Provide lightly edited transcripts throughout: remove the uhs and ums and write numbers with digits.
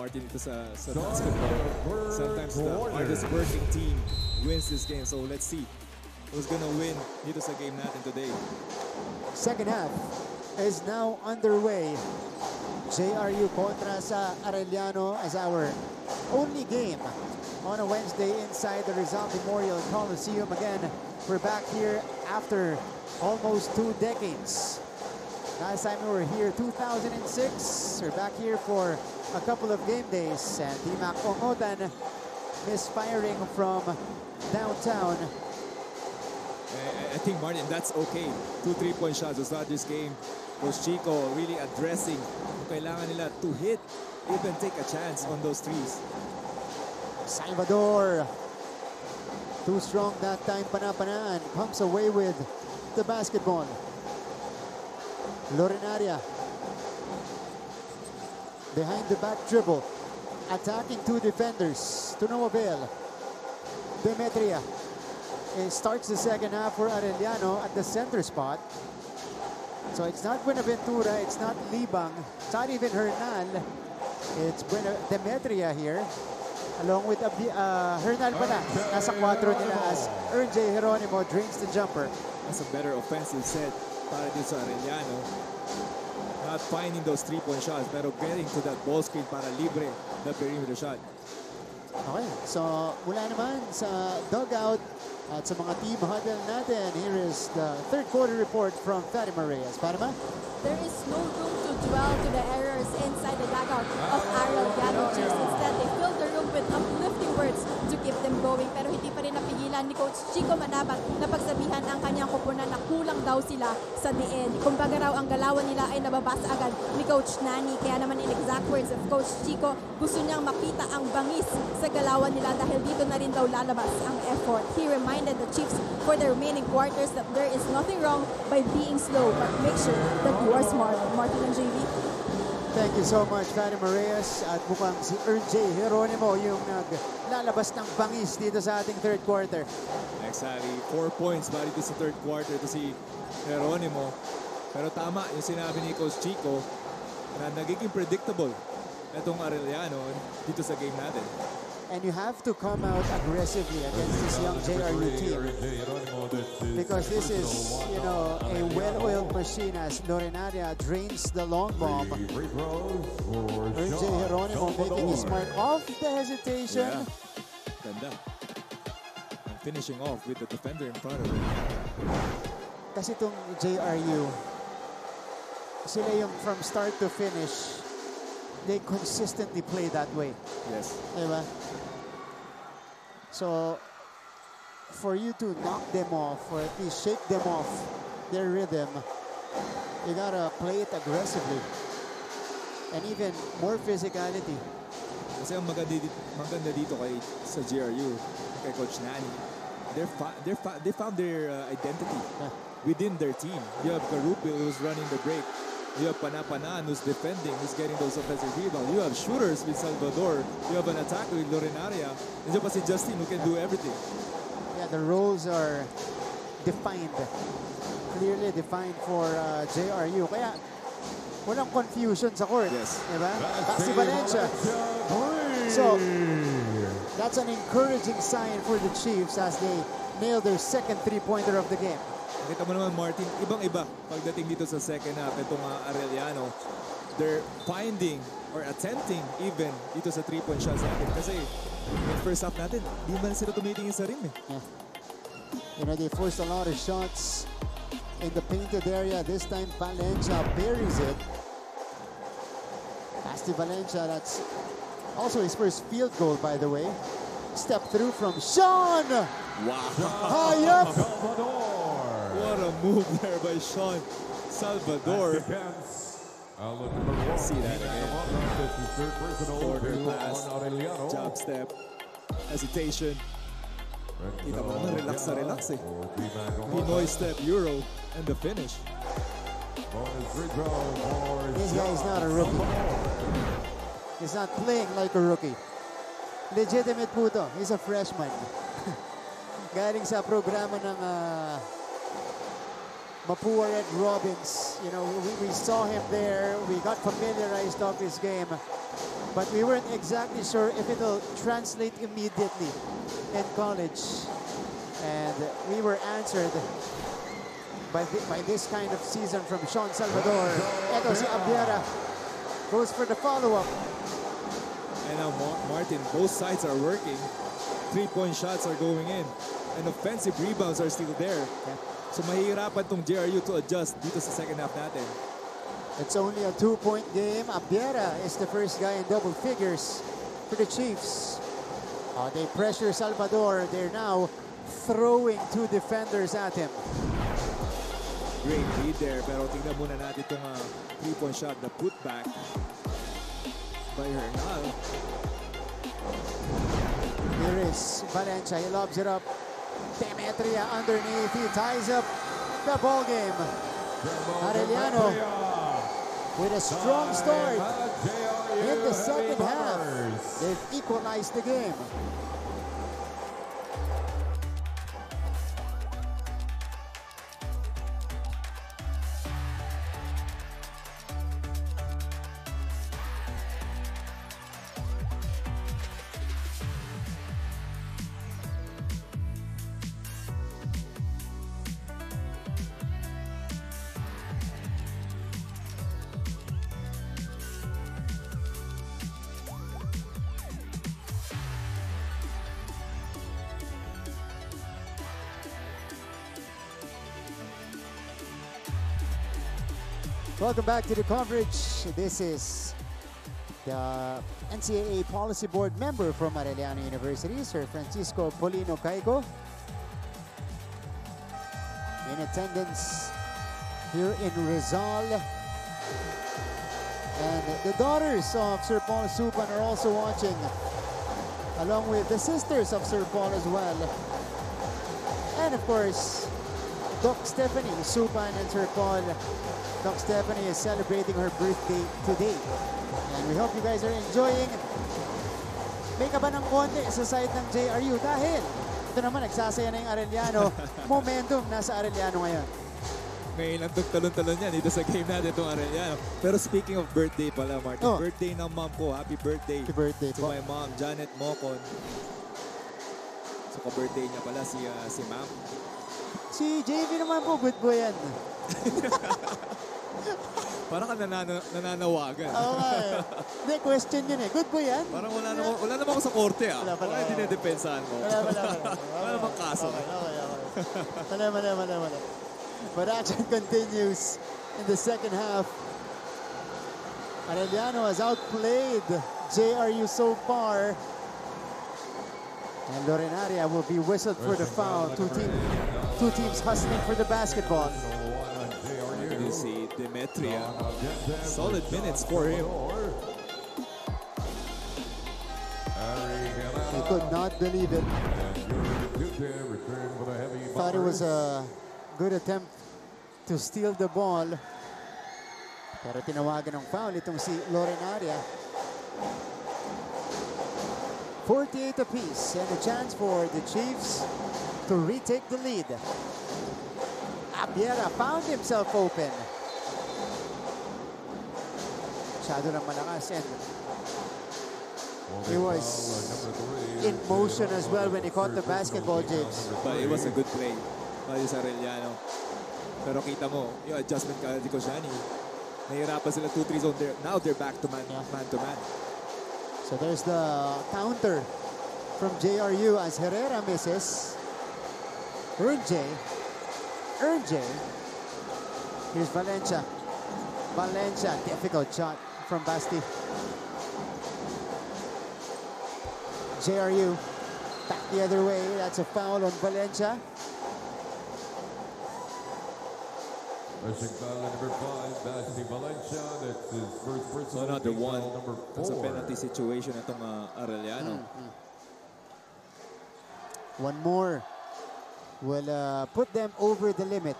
Martin, ito sa basketball. Sometimes the hardest working team wins this game. So let's see who's gonna win dito sa game natin today. Second half is now underway. JRU kontra sa Arellano as our only game on a Wednesday inside the Rizal Memorial Coliseum. Again, we're back here after almost 2 decades. Last time we were here, 2006. We're back here for a couple of game days. And Dimac Ongotan misfiring from downtown. I think, Martin, that's okay. 2 3-point shots to start this game. Coach Chico really addressing kung kailangan nila to hit, even take a chance on those threes. Salvador, too strong that time, Panapanan comes away with the basketball. Lorenaria, behind the back dribble, attacking 2 defenders, to no avail. Demetria starts the second half for Arellano at the center spot. So it's not Buenaventura, it's not Libang, it's not even Hernan. It's Demetria here, along with Hernan pala. Nasa 4 nila as J. Geronimo drains the jumper. That's a better offensive set para dito sa Arellano. Not finding those 3-point shots, pero getting to that ball screen para libre na perimeter shot. Okay, so mula naman sa dugout at sa mga team huddle natin, here is the third quarter report from Fatima Reyes. Fatima? There is no room to dwell to the errors inside the dugout of Arellano Chiefs. Instead, they fill the room with uplifting words to keep them going. Pero hindi pa rin napigilan ni Coach Chico Manabat na pagsabihan ang kanyang kupunan na kulang daw sila sa diin. Kumbaga raw ang galawan nila ay nababasa agad ni Coach Nani. Kaya naman in exact words of Coach Chico, gusto niyang makita ang bangis sa galawan nila dahil dito na rin daw lalabas ang effort. He reminded the Chiefs for the remaining quarters that there is nothing wrong by being slow, but make sure that you are smart. Martin and JV. Thank you so much, Fatima Reyes. At mukhang si J. Geronimo yung naglalabas ng bangis dito sa ating third quarter. Exactly. 4 points ba dito sa third quarter to si Geronimo. Pero tama yung sinabi ni Coach Chico na nagiging predictable itong Arellano dito sa game natin. And you have to come out aggressively against this young JRU team. Because this is, you know, a well-oiled machine as Lorenaria drains the long bomb. J. Geronimo making his mark off the hesitation. Yeah. Ganda. And finishing off with the defender in front of him. Kasi itong JRU, sila yung from start to finish, they consistently play that way. Yes. Diba? So, for you to knock them off, or at least shake them off their rhythm, you gotta play it aggressively. And even more physicality. Kasi ang maganda dito sa GRU, kay Coach Nani, they found their identity within their team. You have Garupil who's running the break. You have Panapanan who's defending, who's getting those offensive rebounds. You have shooters with Salvador. You have an attacker with Lorenaria. Nandiyan pa si Justin who can do everything. Yeah, the roles are defined. Clearly defined for JRU. Kaya walang confusion sa court. Yes. Diba? Si Valencia. So, that's an encouraging sign for the Chiefs as they nail their second three-pointer of the game. Kita mo naman, Martin, ibang-iba pagdating dito sa second half. Itong Arellano, they're finding or attempting even dito sa 3-point shots natin. Kasi in first half natin, di man sila tumitingin sa rim eh. Yeah. You know, they forced a lot of shots in the painted area. This time, Valencia buries it. Pass to Valencia. That's also his first field goal, by the way. Step through from Sean! Wow! High up! What a move there by Sean Salvador. See that again. Quarter pass, jab step, hesitation. Kita mo naman, relax na relax eh. Pinoy step, Euro, and the finish. This guy is not a rookie. He's not playing like a rookie. Legitimate po to. He's a freshman. Galing sa programa ng Mapua Red Robins. You know, we saw him there. We got familiarized of his game. but we weren't exactly sure if it'll translate immediately in college. And we were answered by this kind of season from Sean Salvador. Eto si Abiera goes for the follow-up. And now Martin, both sides are working. 3-point shots are going in. And offensive rebounds are still there. Yeah. So mahihirapan tong JRU to adjust dito sa second half natin. It's only a 2-point game. Abiera is the first guy in double figures for the Chiefs. They pressure Salvador. They're now throwing 2 defenders at him. Great lead there, pero tingnan muna natin itong 3-point shot, the putback by Hernal. Here is Valencia. He lobs it up. Demetria underneath. He ties up the ball game. Arellano with a strong start in the second half. They've equalized the game. Welcome back to the coverage. This is the NCAA Policy Board member from Arellano University, Sir Francisco Polino Caico, in attendance here in Rizal. And the daughters of Sir Paul Supan are also watching, along with the sisters of Sir Paul as well. And of course, Doc Stephanie Supan and Sir Paul. Doc Stephanie is celebrating her birthday today. And we hope you guys are enjoying. May kaba ng konti sa side ng JRU dahil ito naman nagsasaya na yung Arellano. Momentum nasa Arellano ngayon. Ngayon ang talon-talon yan dito sa game natin itong Arellano. Pero speaking of birthday pala, Martin, birthday ng mom ko. Happy birthday, to my mom, Janet Mocon. So ka-birthday niya pala si ma'am. Si JV naman po, good boy yan. Parang ka nananawagan. Oo nga eh. Hindi, question yun eh. Good boy yan. Parang wala naman ako sa korte ah. Wala dinedepensahan mo. Wala namang kaso. Wala. But action continues in the second half. Arellano has outplayed JRU so far. And Lorenaria will be whistled for the foul. Two teams hustling for the basketball. You see Demetria. Solid minutes for him. He could not believe it. Thought it was a good attempt to steal the ball. Pero tinawagan ng foul itong si Lorenaria. 48 apiece and a chance for the Chiefs to retake the lead. Abiera found himself open. Masyado ng malakas and he was in motion as well when he caught the basketball, James. But it was a good play by Arellano. Pero kita mo, yung adjustment ka di Koscielny. Nahirapan sila 2-3 zone there. Now they're back to man to man. So there's the counter from JRU as Herrera misses. Ernje. Here's Valencia. Difficult shot from Basti. JRU back the other way. That's a foul on Valencia. Number 5, Basti Valencia. That's his first personal. So another one. Number 4. It's a penalty situation itong Arellano. One more will put them over the limit.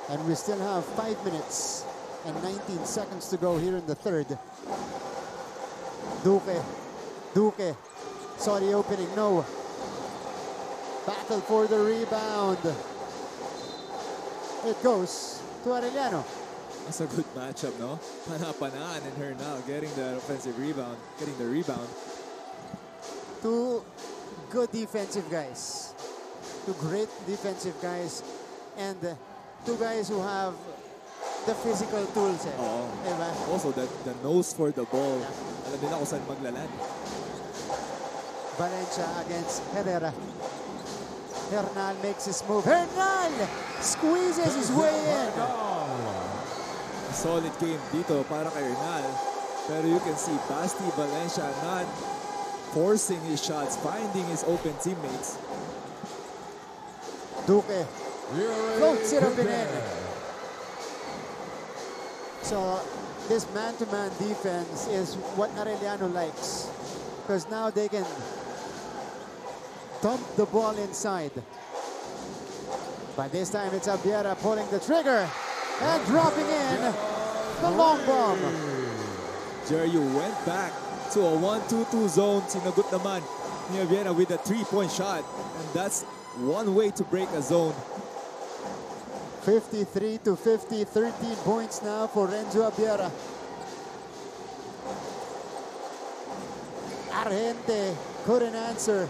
And we still have 5 minutes and 19 seconds to go here in the third. Duque saw the opening, no. Battle for the rebound. It goes to Arellano. That's a good matchup, no? Pana-panaan and Hernal getting the offensive rebound, getting the rebound. Two good defensive guys. Two great defensive guys. And two guys who have the physical tools. Oo. Diba? Also, the nose for the ball. Alam nila kung saan maglaland. Valencia against Herrera. Hernal makes his move. Hernal squeezes his way in. Solid game dito para kay Hernal. Pero you can see Basti Valencia not forcing his shots, finding his open teammates. Duque floats it up and in. So this man-to-man defense is what Arellano likes, because now they can dump the ball inside. But this time it's Abiera pulling the trigger and dropping in the long bomb. JRU went back to a 1-2-2 zone. Sinagot naman ni Abiera with a 3-point shot. And that's one way to break a zone. 53 to 50, 13 points now for Renzo Abiera. Argente couldn't answer.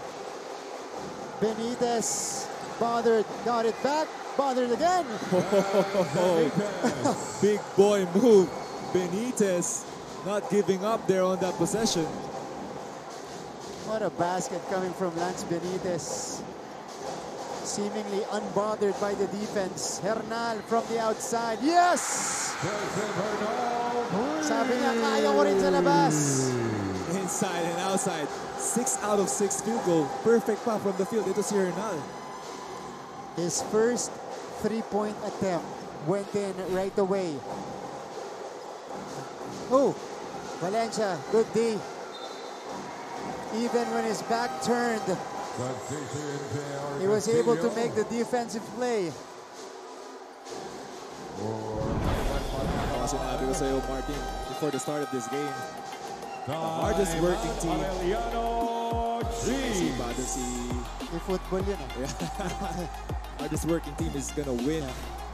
Benitez bothered, got it back, bothered again. Big boy move. Benitez not giving up there on that possession. What a basket coming from Lance Benitez. Seemingly unbothered by the defense. Hernal from the outside. Yes! Sabi niya, kaya ko rin sa labas. Inside and outside. 6 out of 6 field goal. Perfect pa from the field. Ito si Hernal. His first three-point attempt went in right away. Oh, Valencia, good D. Even when his back turned, he was able to make the defensive play. Ako sinabi ko sa'yo, Martin, before the start of this game, the hardest working team. Si Bado si... May football yun hardest working team is gonna win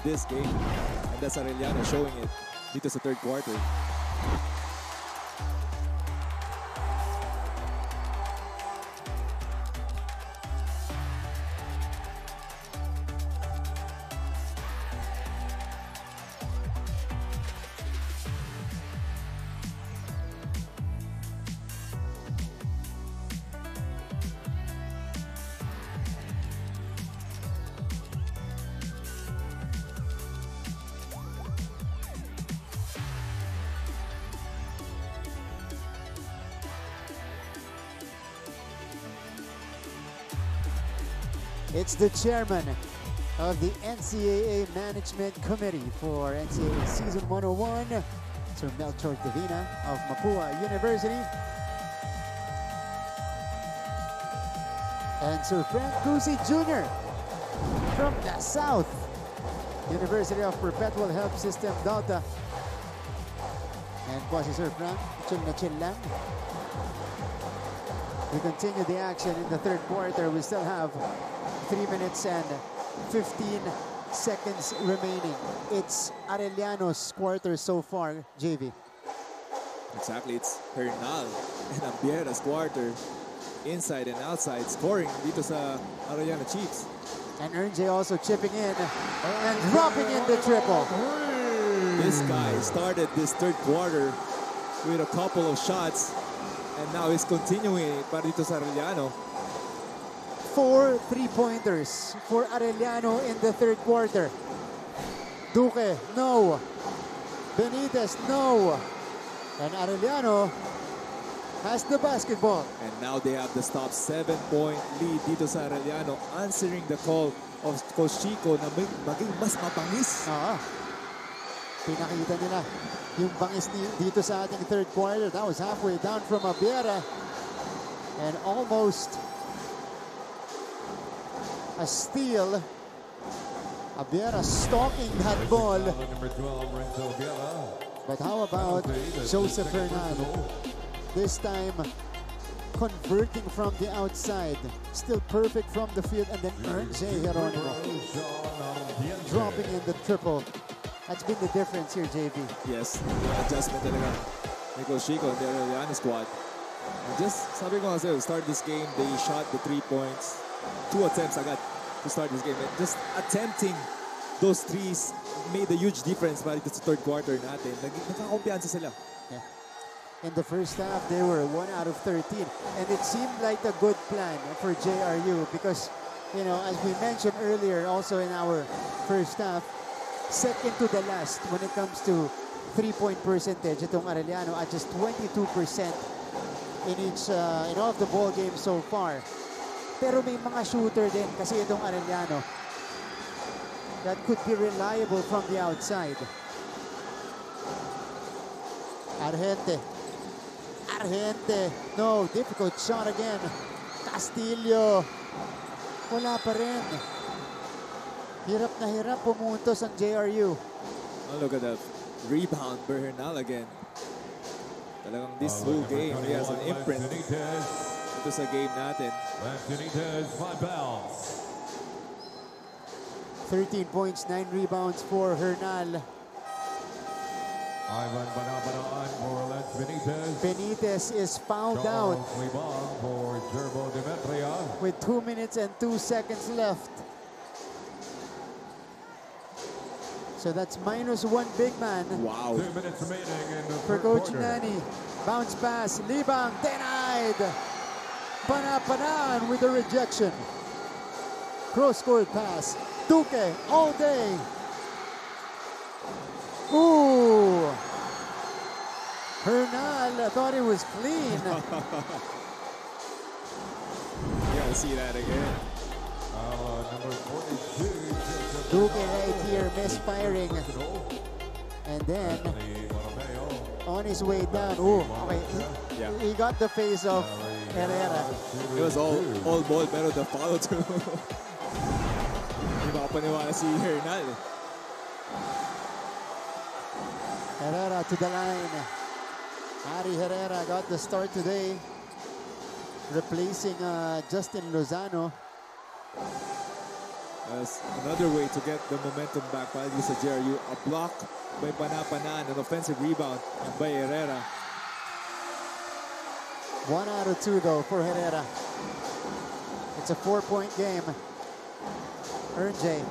this game. And that's Arellano showing it dito sa third quarter. It's the chairman of the NCAA Management Committee for NCAA Season 101, Sir Melchor Divina of Mapua University. And Sir Frank Cusi Jr. from the South, University of Perpetual Help System, Delta. And po si Sir Frank, chill na chill lang. We continue the action in the third quarter. We still have 3 minutes and 15 seconds remaining. It's Arellano's quarter so far, JV. Exactly, it's Hernal and Abiera's quarter. Inside and outside, scoring dito sa Arellano Chiefs. And Ernje also chipping in and dropping in the triple. This guy started this third quarter with a couple of shots. And now he's continuing it para dito sa Arellano. 4 3-pointers for Arellano in the third quarter. Duque, no. Benitez, no. And Arellano has the basketball. And now they have the stop 7-point lead dito sa Arellano, answering the call of Coach Chico na maging mas mapangis. Pinakita nila yung bangis dito sa ating third quarter. That was halfway down from Abiera. And almost a steal. Abiera stalking that ball. But how about Joseph Hernando? This time converting from the outside. Still perfect from the field. And then Ernje Geronimo dropping in the triple. That's been the difference here, JV. Yes, yung adjustment talaga ni Coach Chico and the Arellano squad. And just, sabi ko nga sa'yo, start this game, they shot the 3 points. 2 attempts agad to start this game. And just attempting those threes made a huge difference para dito sa third quarter natin. Nagkakumpiyansa sila. Yeah. In the first half, they were 1 out of 13. And it seemed like a good plan for JRU because, you know, as we mentioned earlier, also in our first half, second to the last when it comes to three-point percentage. Itong Arellano at just 22% in all of the ball games so far. Pero may mga shooter din kasi itong Arellano that could be reliable from the outside. Argente. No, difficult shot again. Castillo. Wala pa rin. Hirap na hirap pumuntos ang JRU. Oh, look at that rebound by Hernal again. Talagang this whole game, he has an imprint ito sa game natin. Benitez, 5 fouls. 13 points, 9 rebounds for Hernal. Ivan Banabanaan for Lance Benitez. Benitez is fouled out Libang for Gerbo Demetria. with 2 minutes and 2 seconds left. So that's -1 big man Wow. 2 minutes remaining in the for third Coach quarter. Nani. Bounce pass, Libang denied. Panapanan with the rejection. Cross-court pass, Duque all day. Ooh. Hernal thought it was clean. You gotta see that again. Number 42. Duque right here misfiring. And then on his way down, ooh, okay, Yeah. he got the face of Herrera. It was all ball pero the follow through. Hindi makapaniwala si Hernal. Herrera to the line. Ari Herrera got the start today, replacing Justin Lozano. That's another way to get the momentum back para sa JRU. A block by Panapanan, an offensive rebound by Herrera. 1 out of 2 though for Herrera. It's a 4-point game. J.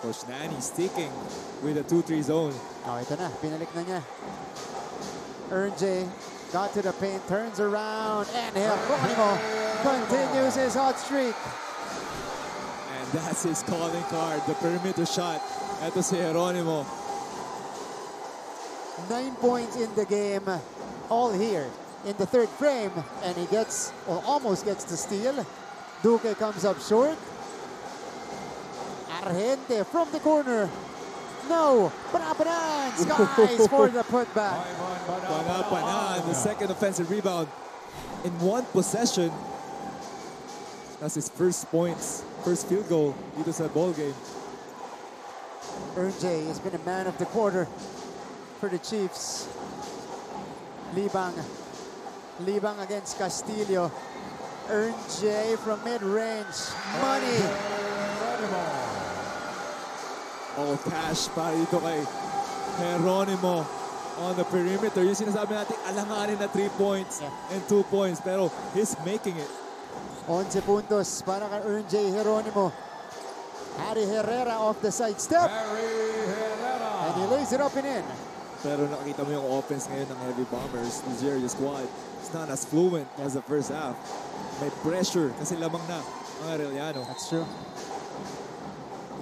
Coach Nani sticking with a 2-3 zone. Oh, ito na, binalik na niya. J got to the paint, turns around, and Geronimo continues his hot streak. And that's his calling card, the perimeter shot. Ito si Geronimo. 9 points in the game, all here in the third frame, and he gets, or almost gets the steal. Duque comes up short. Argente from the corner. No, Panapanan skies for the putback. Panapanan, the second offensive rebound in one possession. That's his first points, first field goal dito sa ball game. J has been a man of the quarter for the Chiefs. Libang against Castillo. J from mid-range. Money. All cash para dito kay Geronimo on the perimeter. Yung sinasabi natin, alanganin na 3 points and 2 points. Pero he's making it. 11 puntos para kay J. Geronimo. Harry Herrera off the side step. And he lays it up and in. Pero nakita mo yung offense ngayon ng Heavy Bombers, the JRU squad. It's not as fluent as the first half. May pressure kasi lamang na ang Arellano. That's true.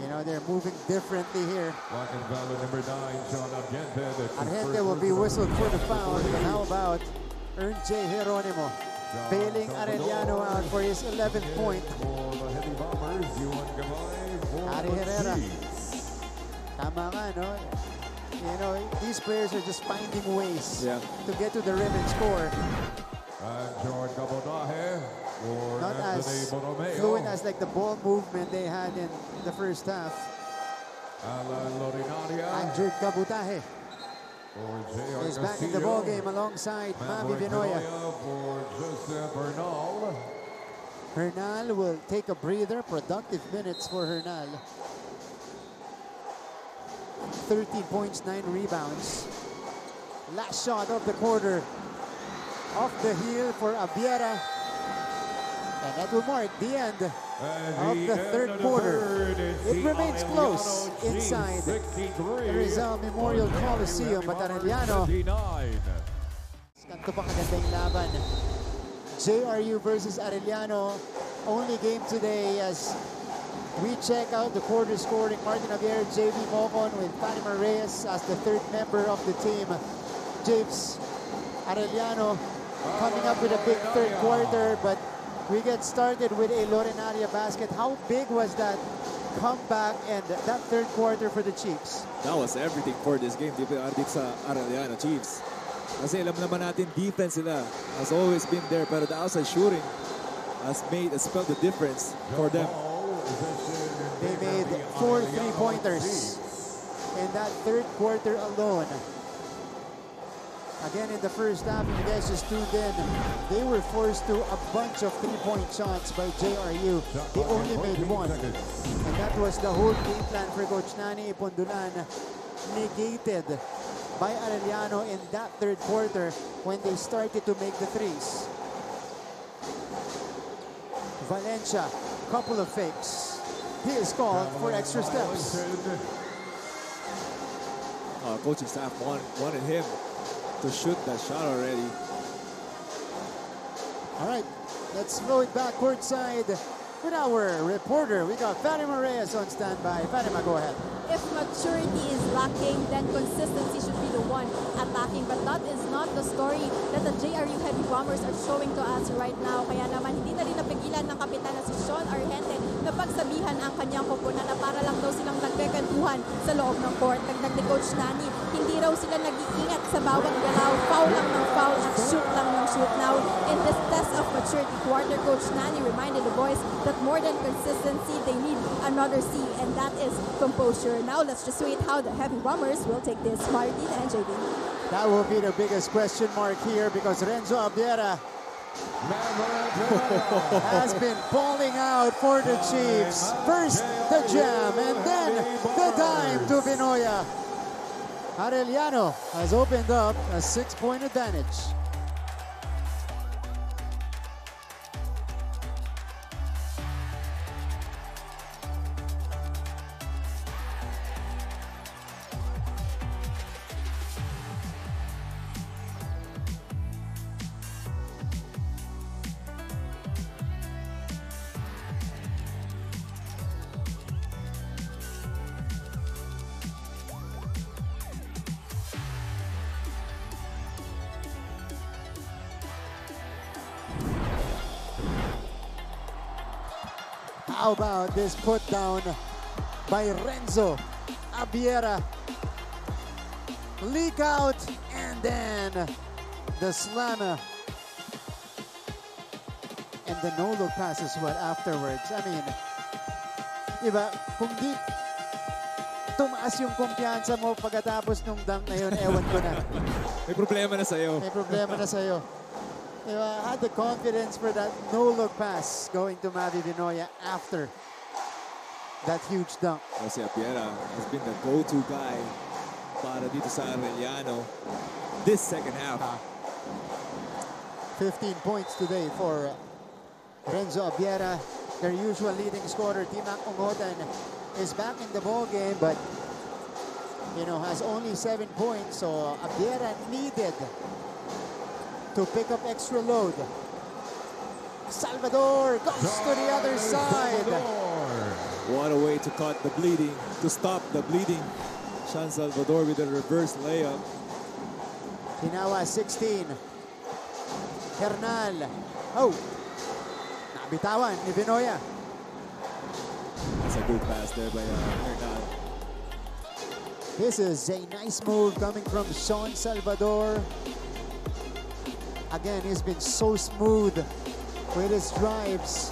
You know, they're moving differently here. Walking foul number 9, Sean Argente. Argente will be whistled for the foul. But how about J. Geronimo? Bailing Arellano out for his 11th point. For the Heavy Bombers, Yuan Gabay for Harry the Herrera. Chiefs. Tama nga, no? You know, these players are just finding ways to get to the rim and score. And George Gabonahe for Not Anthony as Borromeo. fluent as like the ball movement they had in the first half. Alan Lorinaria Andrew Kabutahe for J.R. is back in the ball game alongside Mavi Vinoya. For Joseph Bernal. Hernal will take a breather. Productive minutes for Hernal. 13 points, 9 rebounds. Last shot of the quarter. Off the heel for Abiera. And that will mark the end of the third quarter. It remains close inside the Rizal Memorial Coliseum, but Arellano. Kanto pa kagandang laban. JRU versus Arellano. Only game today as we check out the quarter scoring. Martin Abiera, JV Mocon with Fatima Reyes as the third member of the team. James Arellano coming up with a big third quarter, but we get started with a Lorenaria basket. How big was that comeback and that third quarter for the Chiefs? That was everything for this game, dito sa Arellano Chiefs. Kasi alam naman natin, defense nila has always been there, pero the outside shooting has spelled the difference for them. They made 4 3-pointers in that third quarter alone. Again, in the first half, if you guys just tuned in, they were forced to a bunch of three-point shots by JRU. They only made one. And that was the whole game plan for Coach Nani Pondulan, negated by Arellano in that third quarter when they started to make the threes. Valencia, couple of fakes. He is called for extra steps. Coaching staff wanted him to shoot that shot already. All right, let's throw it back courtside with our reporter. We got Fatima Reyes on standby. Fatima, go ahead. If maturity is lacking, then consistency should be the one attacking. But that is not the story that the JRU Heavy Bombers are showing to us right now. Kaya naman hindi na rin napigilan ng kapitan na si Sean Argente na pagsabihan ang kanyang koponan na para lang daw silang nagkakwentuhan sa loob ng court. Dagdag ni Coach Nani, hindi raw sila nag-iingat sa bawat galaw. Foul lang ng foul at shoot lang ng shoot. Now, in this test of maturity quarter, Coach Nani reminded the boys that more than consistency, they need another C, and that is composure. Now, let's just wait how the Heavy Bombers will take this. Martin and JB. That will be the biggest question mark here because Renzo Abiera has been balling out for the Chiefs. First the jam and then the dime to Binoya. Arellano has opened up a 6-point advantage. How about this put down by Renzo Abiera? Leak out and then the slammer. And the no-look pass as well afterwards. I mean, diba, kung di tumaas yung kumpiyansa mo pagkatapos nung dunk na yun, ewan ko na. May problema na sa'yo. May problema na sa'yo. I had the confidence for that no-look pass going to Mavi Binoya after that huge dunk. Kasi Abiera has been the go-to guy para dito sa Arellano this second half. 15 points today for Renzo Abiera, their usual leading scorer. Timac Ungotan is back in the ball game, but has only 7 points. So Abiera needed to pick up extra load. Salvador goes to the other side. What a way to cut the bleeding, to stop the bleeding. Sean Salvador with a reverse layup. Hinawa 16. Hernal. Oh! Nabitawan ni Binoya. That's a good pass there by Hernal. This is a nice move coming from Sean Salvador. Again, he's been so smooth with his drives.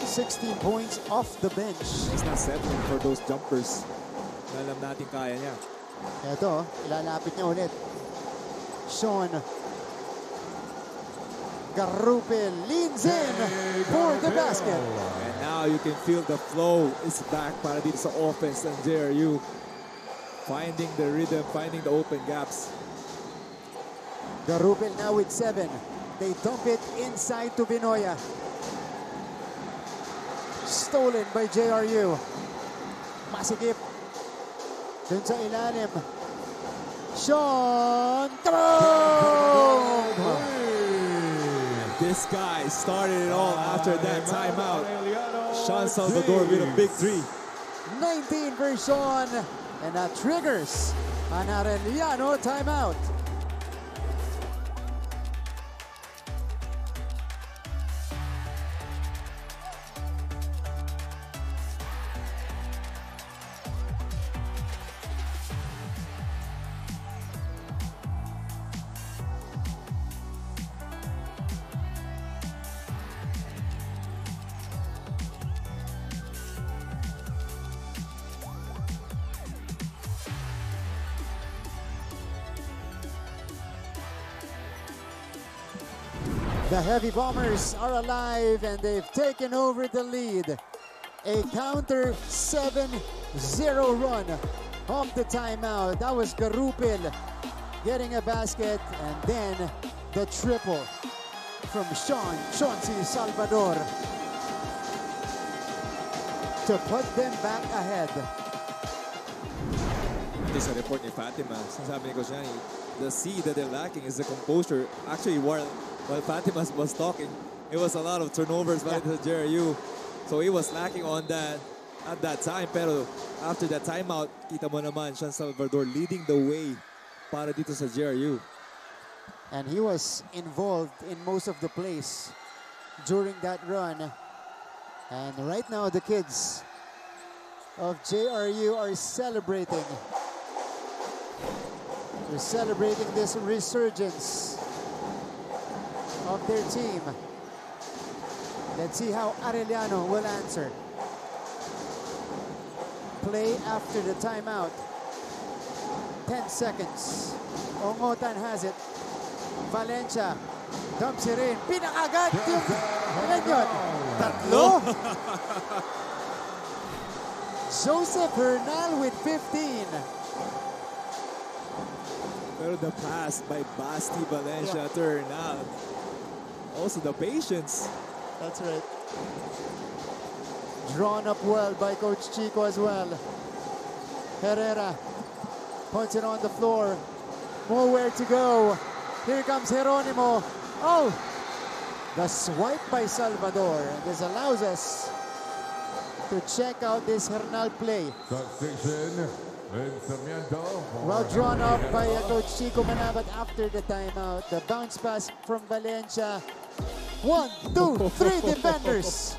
16 points off the bench. He's not settling for those jumpers. Alam natin kaya niya. Ito, ilalapit niya ulit. Sean. Garupil leans in for the basket. And now you can feel the flow is back para dito sa offense ng JRU. Finding the rhythm, finding the open gaps. Garupil now with 7. They dump it inside to Binoya. Stolen by JRU. Masikip. Dun sa ilalim. Sean Trump! This guy started it all after that timeout. Sean Salvador with a big 3. 19 for Sean. And that triggers an Arellano timeout. The Heavy Bombers are alive and they've taken over the lead. A counter 7-0 run off the timeout. That was Garupil getting a basket and then the triple from Chauncey Salvador to put them back ahead. Ito sa report ni Fatima, sinasabi ni Coach Nani, the C that they're lacking is the composure. Actually, while Fatima was talking, it was a lot of turnovers by the JRU. So he was lacking on that at that time. Pero after that timeout, kita mo naman, Sean Salvador leading the way para dito sa JRU. And he was involved in most of the plays during that run. And right now, the kids of JRU are celebrating. They're celebrating this resurgence of their team. Let's see how Arellano will answer. Play after the timeout. 10 seconds. Ongotan has it. Valencia dumps it in. Pinakagat yung ilan yun? Tatlo? Joseph Hernal with 15. Pero the pass by Basti Valencia to Hernal. Also the patience. That's right. Drawn up well by Coach Chico as well. Herrera puts it on the floor. Nowhere to go. Here comes Geronimo. Oh! The swipe by Salvador. This allows us to check out this Hernal play. Substitution, Sarmiento. Well drawn up by Coach Chico Manabat after the timeout. The bounce pass from Valencia. 1, 2, 3 defenders.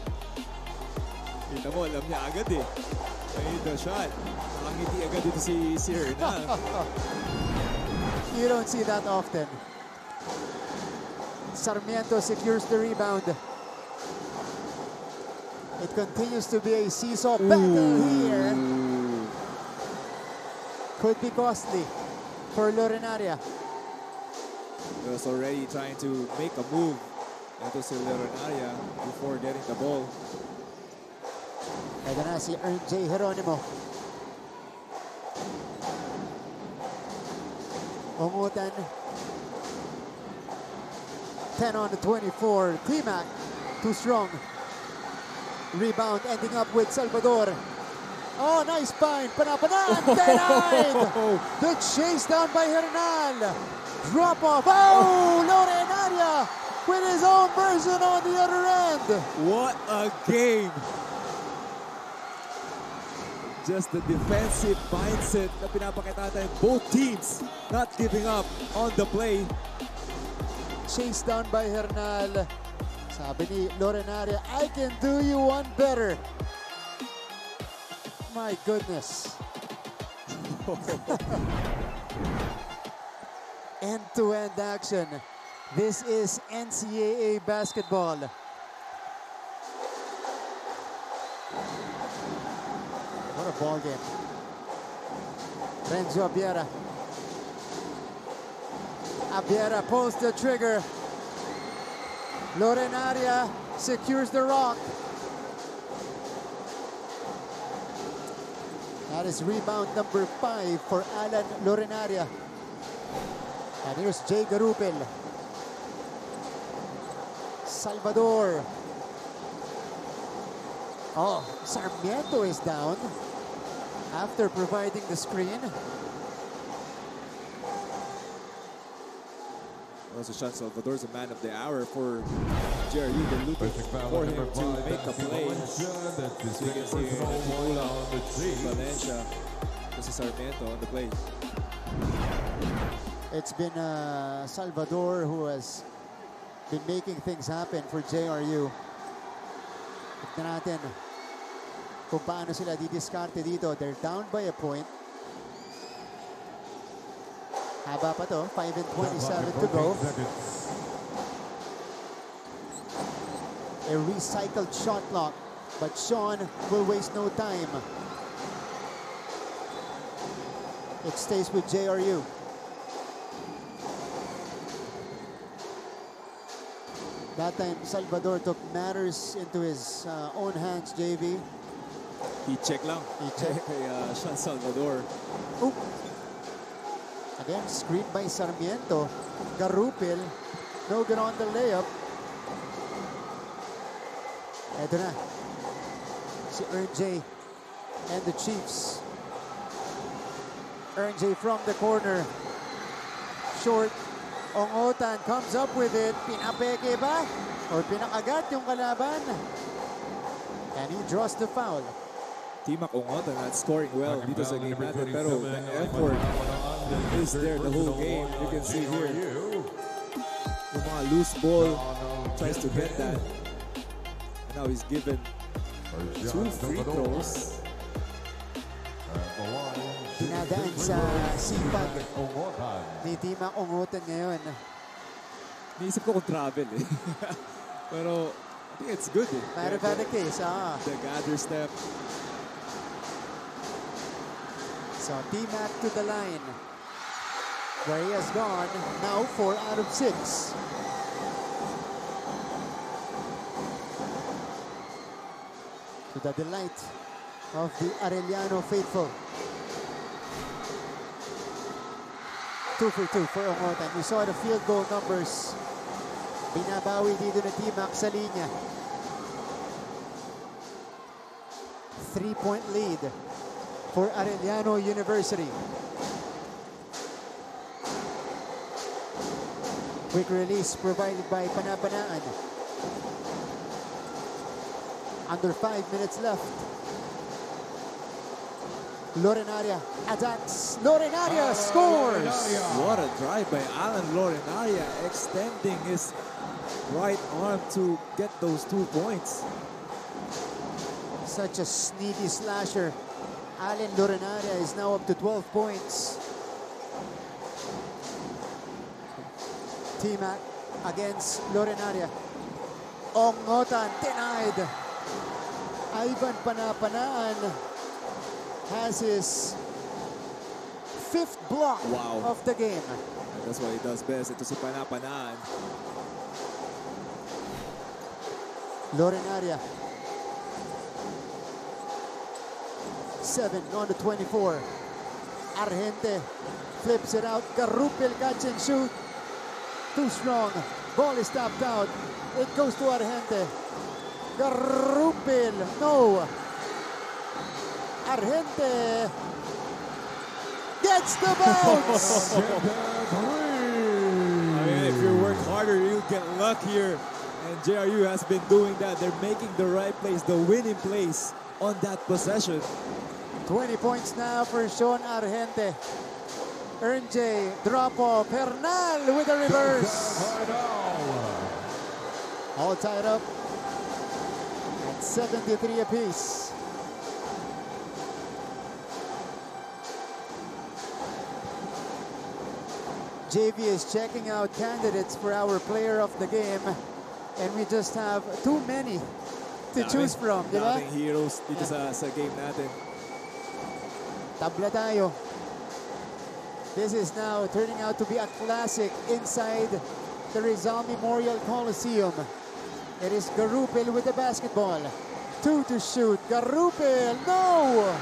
Kita mo, alam niya agad eh. May the shot. Nakangiti agad dito si Hernal. You don't see that often. Sarmiento secures the rebound. It continues to be a seesaw battle here. Could be costly for Lorenaria. He was already trying to make a move into Lorenaria before getting the ball. Ito na si J. Geronimo. Ongutan. 10 on the 24. T-Mac, too strong. Rebound ending up with Salvador. Oh, nice find. Panapanan. Denied. The chase down by Hernal. Drop off. Oh, Lorenaria with his own version on the other end. What a game. Just the defensive mindset na pinapakita natin. Both teams not giving up on the play. Chased down by Hernal. Sabi ni Lorenaria, I can do you one better. My goodness. End-to-end action. This is NCAA basketball. What a ball game. Renzo Abiera. Abiera pulls the trigger. Lorenaria secures the rock. That is rebound number 5 for Alan Lorenaria. And here's Jay Garupel. Salvador. Oh, Sarmiento is down after providing the screen. Also, Sean Salvador's a man of the hour for JRU. They're looking for him to make a play. That's his So you can second see personal one on the team. Valencia versus Sarmiento on the play. It's been Salvador who has been making things happen for JRU. Tignan natin kung paano sila didiskarte dito. They're down by a point. Haba pa to, 5 and 27 to go. A recycled shot clock, but Sean will waste no time. It stays with JRU. That time, Salvador took matters into his own hands, JV. I-check lang. I-check. Kay Sean Salvador. Oop. Again, screen by Sarmiento. Garupil. No good on the layup. Eto na. Si Ernjay and the Chiefs. Ernjay from the corner. Short. Ongotan comes up with it. Pinapeke ba? Or pinakagat yung kalaban? And he draws the foul. Timac Ongotan not scoring well dito sa game natin. Pero the effort is there the whole game. You can see here. Yung mga loose ball tries to get that. And now he's given 2 free throws. Dinadaan sa sipag ni Timac Ongotan ngayon. Niisip ko kung travel eh. Pero I think it's good eh. Matter of the case, The gather step. So Timac to the line, where he has gone now 4 out of 6. To the delight of the Arellano faithful. 2 for 2 for Ongotan. You saw the field goal numbers. Binabawi dito na Timac sa linya. 3-point lead for Arellano University. Quick release provided by Panabanaan. Under 5 minutes left. Lorenaria attacks. Lorenaria scores! What a drive by Alan Lorenaria, extending his right arm to get those 2 points. Such a sneaky slasher. Alan Lorenaria is now up to 12 points. Timac against Lorenaria. Ongotan denied. Ivan Panapanaan has his 5th block of the game. And that's what he does best. Ito si Panapanaan. Lorenaria. 7 on the 24. Argente flips it out. Garupil catch and shoot. Too strong. Ball is tapped out. It goes to Argente. Garupil. No. Argente gets the bounce. I mean, if you work harder, you get luckier. And JRU has been doing that. They're making the right plays, the winning plays on that possession. 20 points now for Sean Argente. Ernjay, drop off. Hernal with a reverse. All tied up at 73 apiece. JV is checking out candidates for our player of the game. And we just have too many to choose from, di ba? Daming heroes dito sa game natin. Tabla tayo. This is now turning out to be a classic inside the Rizal Memorial Coliseum. It is Garupil with the basketball. 2 to shoot. Garupil, no!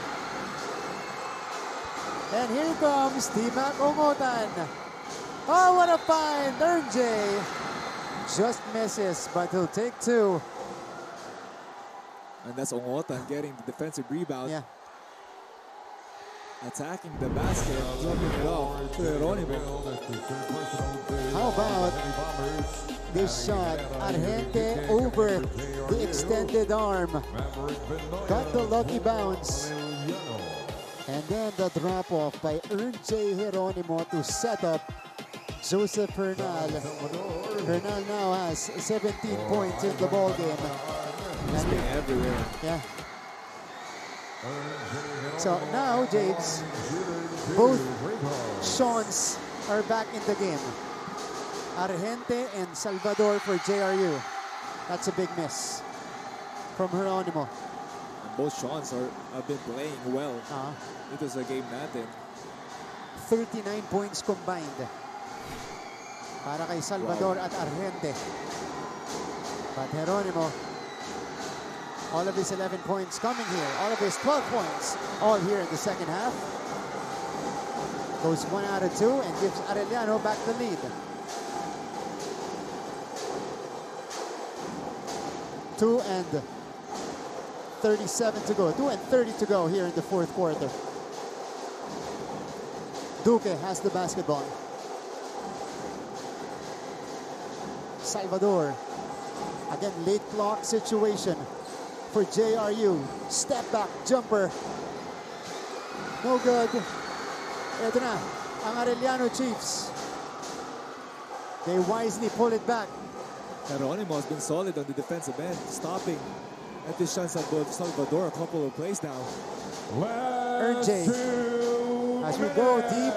And here comes Timac Ongotan. Oh, what a find! Ernj just misses, but he'll take 2. And that's Ongotan getting the defensive rebound. Yeah. Attacking the basket, dropping it off to Jeronimo. How about this shot? Argente over the extended arm. Got the lucky bounce. And then the drop off by Ernj Jeronimo to set up Joseph Hernal. Hernal now has 17 points in the ball game. He's been everywhere. Yeah. So now, James, both Seans are back in the game. Argente and Salvador for JRU. That's a big miss from Jeronimo. And both Seans have been playing well. Ito sa game natin. 39 points combined para kay Salvador at Argente. But Jeronimo, all of his 11 points coming here. All of his 12 points, all here in the second half. Goes 1 out of 2 and gives Arellano back the lead. 2 and 37 to go. 2 and 30 to go here in the fourth quarter. Duque has the basketball. Salvador. Again, late clock situation for JRU. Step back jumper. No good. Ito na, ang Arellano Chiefs. They wisely pull it back. Jeronimo has been solid on the defensive end, stopping at this chance at Salvador a couple of plays now. Ernj. As we go deep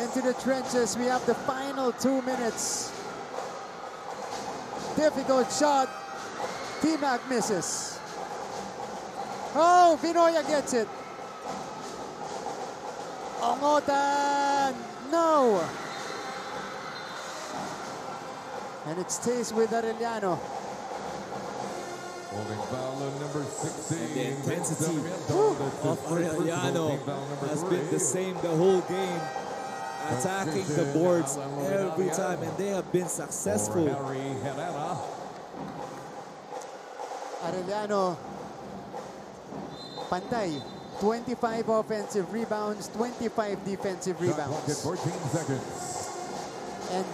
into the trenches, we have the final 2 minutes. Difficult shot. Timac misses. Oh, Vinoya gets it. Ongotan, no. And it stays with Arellano. Holding foul on number 16. And the intensity of Arellano has been the same the whole game. Attacking the boards every time, and they have been successful. Arellano, pantay. 25 offensive rebounds, 25 defensive rebounds. 14 seconds. And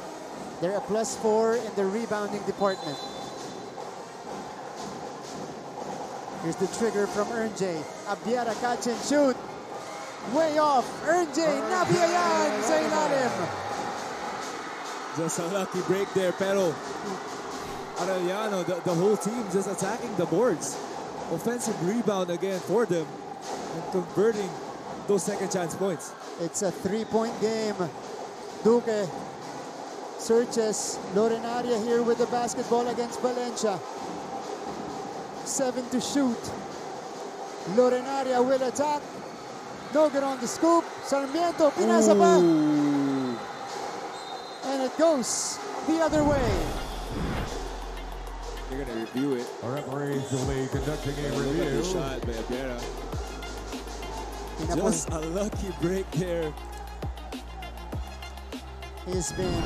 they're a +4 in the rebounding department. Here's the trigger from Ernj. Abiera catch and shoot. Way off. Ernj, nabiyayan sa ilalim. Just a lucky break there, pero Arellano, the whole team just attacking the boards. Offensive rebound again for them and converting those second chance points. It's a 3-point game. Duque searches. Lorenaria here with the basketball against Valencia. 7 to shoot. Lorenaria will attack. No good on the scoop. Sarmiento, pinasa pa. And it goes the other way. They're going to review it. Our referees will be conducting a Look at review. the shot by Abiera. Just a lucky break there. He's been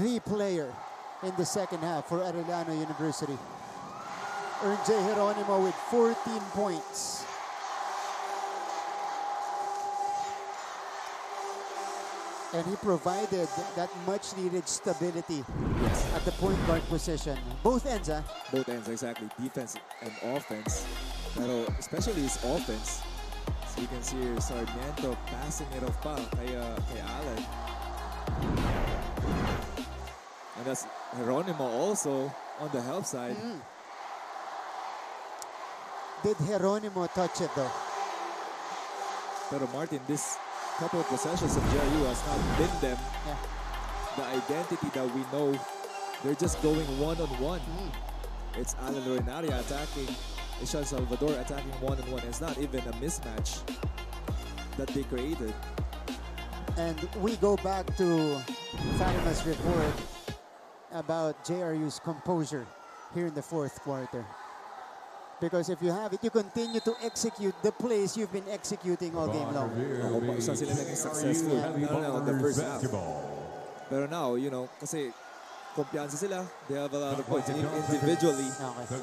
the player in the second half for Arellano University. Ernj Jeronimo with 14 points. And he provided that much-needed stability at the point guard position. Both ends, ah. Both ends, exactly. Defense and offense. Pero especially his offense. So you can see here, Sarmiento passing it off pa kay Allen. And that's Jeronimo also on the help side. Did Jeronimo touch it though? Pero Martin, this couple of possessions of JRU has not been them. Yeah. The identity that we know, they're just going one-on-one. It's Alan Lorenaria attacking, Ishan Salvador attacking one-on-one. It's not even a mismatch that they created. And we go back to Fatima's report. about JRU's composure here in the fourth quarter. Because if you have it, you continue to execute the plays you've been executing all game long. Ako pa, saan sila naging successful. No, the first half. Pero now, you know, kasi kumpiyansa sila. They have a lot of points. Individually, Okay.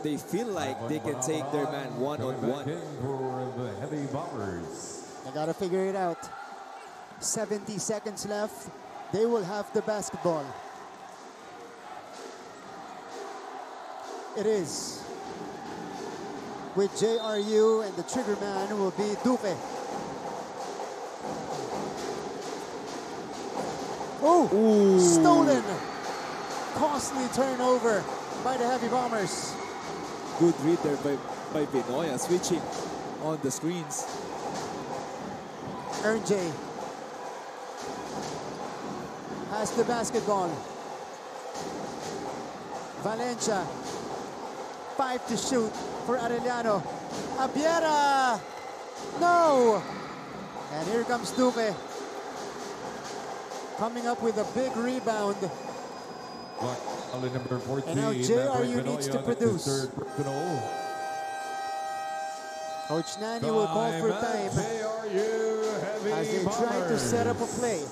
they feel like they can take their man one-on-one. For the Heavy Bombers. They gotta figure it out. 70 seconds left. They will have the basketball. It is with JRU, and the trigger man will be Duque. Oh, stolen. Costly turnover by the Heavy Bombers. Good read there by Benoya, switching on the screens. J has the basketball. Valencia, 5 to shoot for Arellano. Abiera, no! And here comes Duque. Coming up with a big rebound. Number 14, And now JRU Maverick needs to Benoya, that's his produce. third personal. Coach Nani will call for time JRU Heavy as they try to set up a play.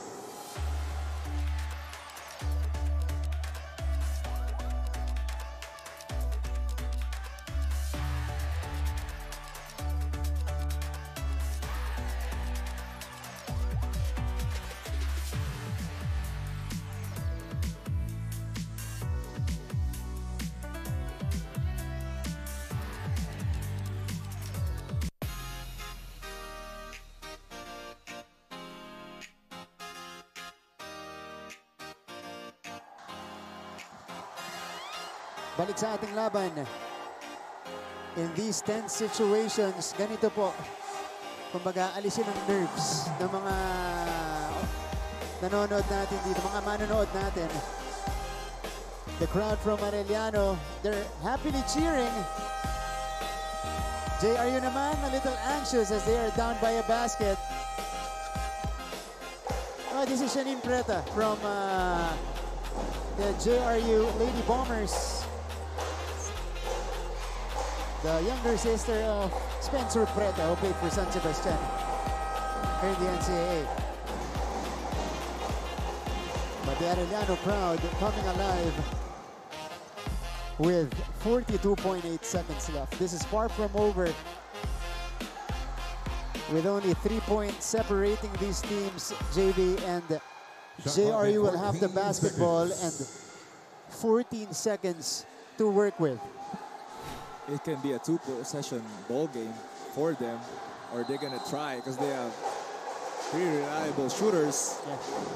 Balik sa ating laban. In these tense situations, ganito po. Kumbaga, alisin ang nerves ng mga nanonood natin dito, mga manonood natin. The crowd from Arellano, they're happily cheering. JRU naman, a little anxious as they are down by a basket. Oh, this is Janine Preta from the JRU Lady Bombers. The younger sister of Spencer Preta, who played for San Sebastian here in the NCAA. But the Arellano crowd coming alive with 42.8 seconds left. This is far from over, with only 3 points separating these teams. JB and JRU will have the basketball and 14 seconds to work with. It can be a two-possession ball game for them, or they're gonna try because they have pretty reliable shooters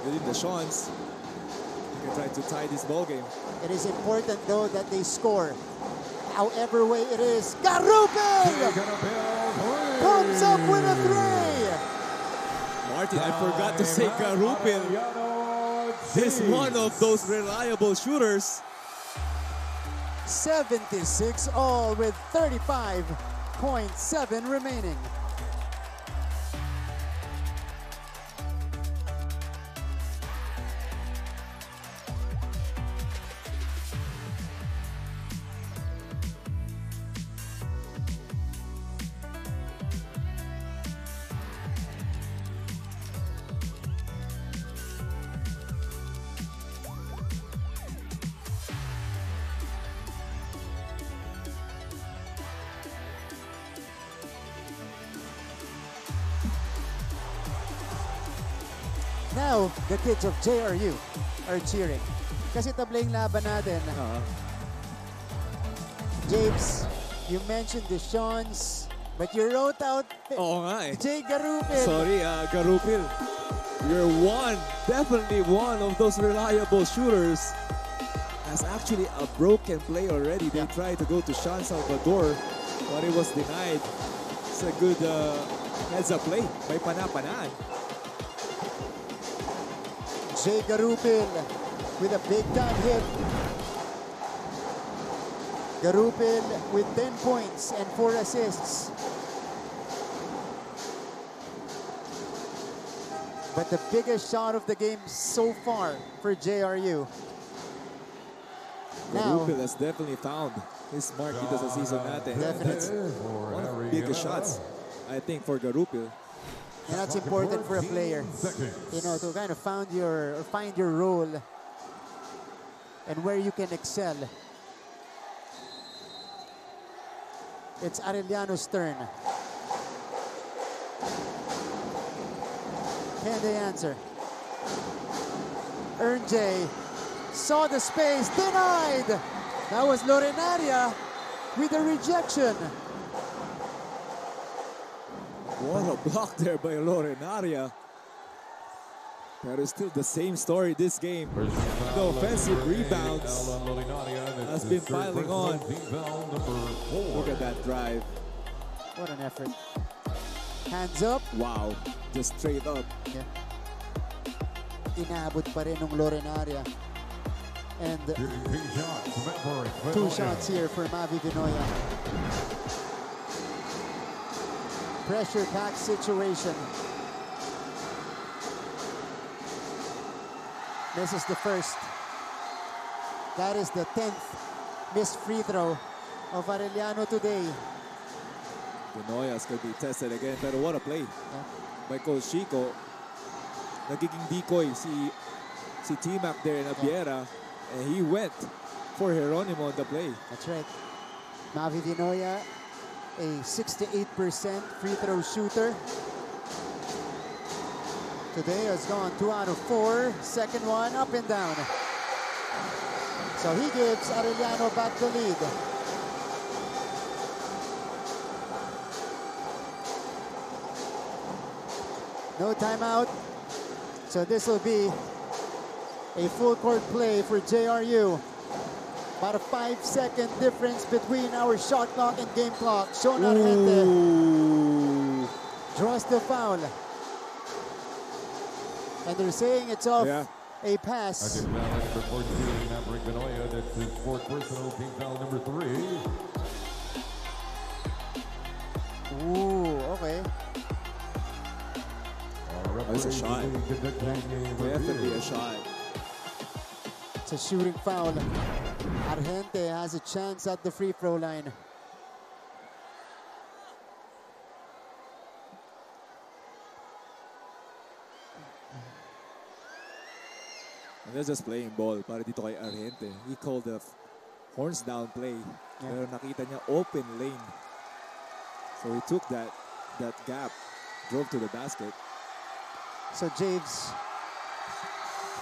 within the Shawns. They can try to tie this ball game. It is important though that they score. However way it is, Garupel comes up with a three. Martin, I forgot to say Garupil is one of those reliable shooters. 76 all with 35.7 remaining. Now, the kids of JRU are cheering. Kasi tabla yung laban natin. James, you mentioned the Shawns, but you wrote out Oo nga eh. Jay Garupil. Sorry, Garupil. You're definitely one of those reliable shooters. That's actually a broken play already. They tried to go to Sean Salvador, but it was denied. It's a good heads-up play by Pana-Panaan. Jay Garupil with a big-time hit. Garupil with 10 points and 4 assists. But the biggest shot of the game so far for JRU Now, Garupil has definitely found his mark dito sa season natin. That's one of the biggest shots, I think, for Garupil. and that's important for a player, you know, to kind of find your role and where you can excel. It's Arellano's turn. Can they answer? Ern J saw the space, denied. That was Lorenaria with a rejection. What a block there by Lorenaria. But it's still the same story this game. The offensive rebounds has been piling on. Look at that drive. What an effort. Hands up. Wow, just straight up. Yeah. Inabot pa rin ng Lorenaria. And 2 shots here for Mavi Vinoya. Pressure-packed situation. This is the first. That is the 10th missed free throw of Arellano today. Vinoya's gonna be tested again, pero what a play by Coach Chico. Nagiging decoy si T-Mac there in Abiera, and he went for Geronimo on the play. That's right. Mavi Vinoya, a 68% free throw shooter. Today has gone 2 out of 4. Second one up and down. So he gives Arellano back the lead. No timeout. So this will be a full court play for JRU. About a 5-second difference between our shot clock and game clock. Sean Argente draws the foul. And they're saying it's off a pass. Number 14, Maverick Vinoya. That's his 4th personal, team foul number 3. Ooh, okay. That's a shot. Definitely a shot. It's a shooting foul. Argente has a chance at the free throw line. And they're just playing ball para dito kay Argente. He called the horns down play. Pero nakita niya open lane. So he took that gap, drove to the basket. So Javes,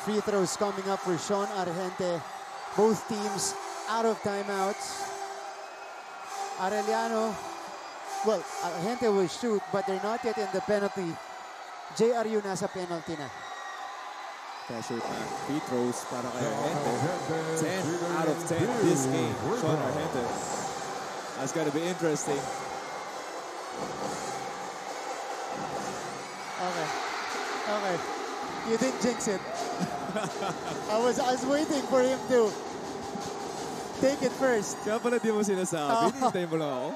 free throws coming up for Sean Argente. Both teams out of timeouts. Arellano, well, Argente will shoot, but they're not yet in the penalty. JRU nasa penalty na. Pressure pack free throws para kay Argente. 10 out of 10 this game. Sean Argente. That's gotta be interesting. Okay. You didn't jinx it. I was waiting for him to take it first. Kaya pala di mo sinasabi. Hinihintay mo lang ako.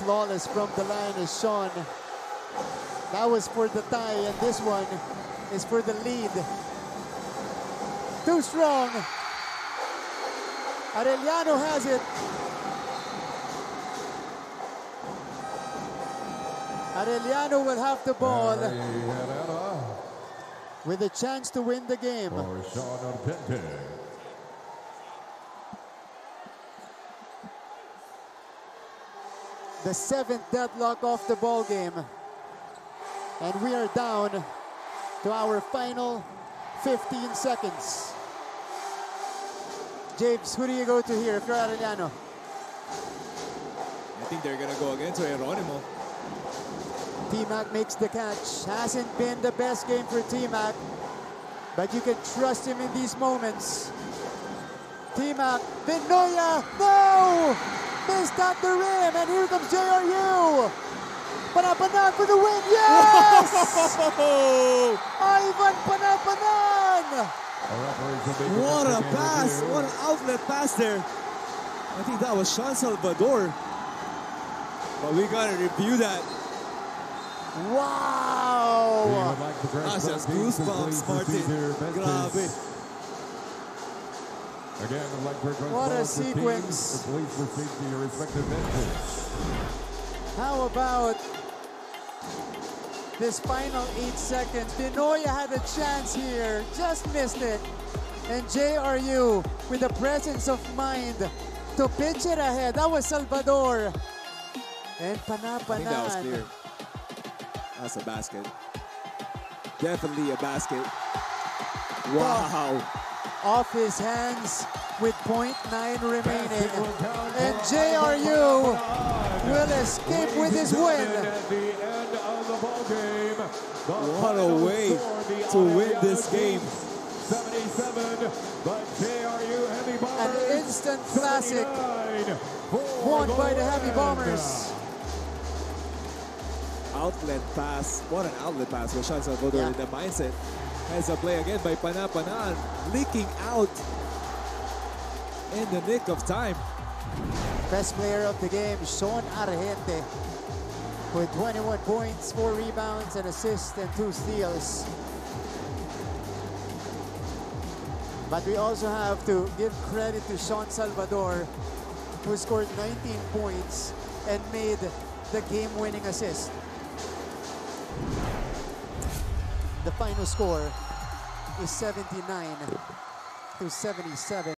Flawless from the line is Sean. That was for the tie, and this one is for the lead. Too strong. Arellano has it. Arellano will have the ball with a chance to win the game. The 7th deadlock of the ball game. And we are down to our final 15 seconds. James, who do you go to here if you're Arellano? I think they're gonna go again to Geronimo. T-Mac makes the catch. Hasn't been the best game for T-Mac, but you can trust him in these moments. T-Mac, Vinoya, no! Missed at the rim, and here comes JRU. Panapanan for the win, yes! Ivan Panapanan! What a pass! What an outlet pass there. I think that was Sean Salvador. But we gotta review that. Wow! That's just goosebumps, Martin. Grabe. Again, I'd like to request What a both the teams sequence. to please proceed to your respective benches. How about this final 8 seconds? Dinoya had a chance here, just missed it. And JRU with the presence of mind to pitch it ahead. That was Salvador. And I think that was clear. Panapanan. That's a basket. Definitely a basket. Wow. Off his hands with 0.9 remaining. And JRU will escape with his win. At the end of the ball game, What a way to win this game. 77, but JRU Heavy Bombers. An instant classic 79 won for by the win. Heavy Bombers. Outlet pass. What an outlet pass by Sean Salvador. Yeah. The mindset has a play again by Panapanan. Leaking out in the nick of time. Best player of the game, Sean Argente, with 21 points, 4 rebounds, an assist, and 2 steals. But we also have to give credit to Sean Salvador, who scored 19 points and made the game-winning assist. The final score is 79 to 77.